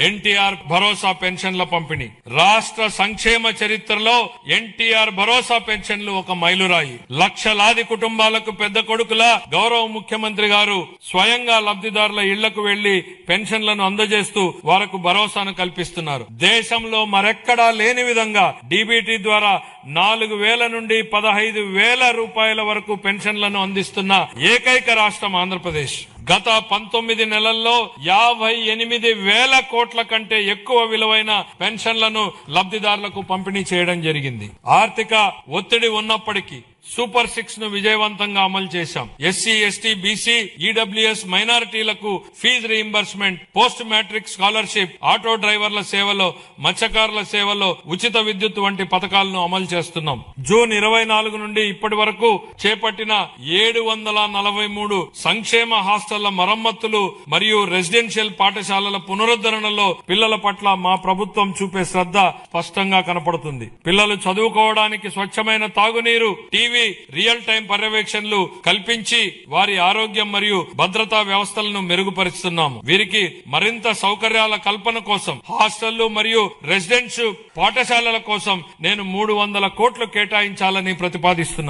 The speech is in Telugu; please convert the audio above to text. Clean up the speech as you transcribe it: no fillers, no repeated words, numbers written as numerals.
ఎన్టీఆర్ భరోసా పెన్షన్ల పంపిణీ. రాష్ట్ర సంక్షేమ చరిత్రలో ఎన్టీఆర్ భరోసా పెన్షన్లు ఒక మైలురాయి. లక్షలాది కుటుంబాలకు పెద్ద కొడుకులా గౌరవ ముఖ్యమంత్రి గారు స్వయంగా లబ్ధిదారుల ఇళ్లకు వెళ్లి పెన్షన్లను అందజేస్తూ వారికి భరోసాను కల్పిస్తున్నారు. దేశంలో మరెక్కడా లేని విధంగా డీబీటీ ద్వారా 4,000 నుండి 15,000 రూపాయల వరకు పెన్షన్లను అందిస్తున్న ఏకైక రాష్ట్రం ఆంధ్రప్రదేశ్. గత 19 నెలల్లో 58,000 కోట్ల కంటే ఎక్కువ విలువైన పెన్షన్లను లబ్ధిదారులకు పంపిణీ చేయడం జరిగింది. ఆర్థిక ఒత్తిడి ఉన్నప్పటికీ సూపర్ 6 ను విజయవంతంగా అమలు చేశాం. ఎస్సీ, ఎస్టీ, బీసీ, ఈడబ్ల్యూఎస్ మైనారిటీలకు fee reimbursement, post matric scholarship, auto డ్రైవర్ల సేవలో, మత్స్యకారుల సేవలో ఉచిత విద్యుత్ వంటి పథకాలను అమలు చేస్తున్నాం. జూన్ 24 నుండి ఇప్పటి వరకు చేపట్టిన 743 సంక్షేమ హాస్టళ్ల మరమ్మతులు మరియు రెసిడెన్షియల్ పాఠశాలల పునరుద్ధరణలో పిల్లల పట్ల మా ప్రభుత్వం చూపే శ్రద్ధ స్పష్టంగా కనపడుతుంది. పిల్లలు చదువుకోవడానికి స్వచ్ఛమైన తాగునీరు, టీవీ, రియల్ టైం పర్యవేక్షణలు కల్పించి వారి ఆరోగ్యం మరియు భద్రతా వ్యవస్థలను మెరుగుపరుస్తున్నాము. వీరికి మరింత సౌకర్యాల కల్పన కోసం హాస్టళ్లు మరియు రెసిడెన్స్ పాఠశాలల కోసం నేను 300 కోట్లు కేటాయించాలని ప్రతిపాదిస్తున్నాను.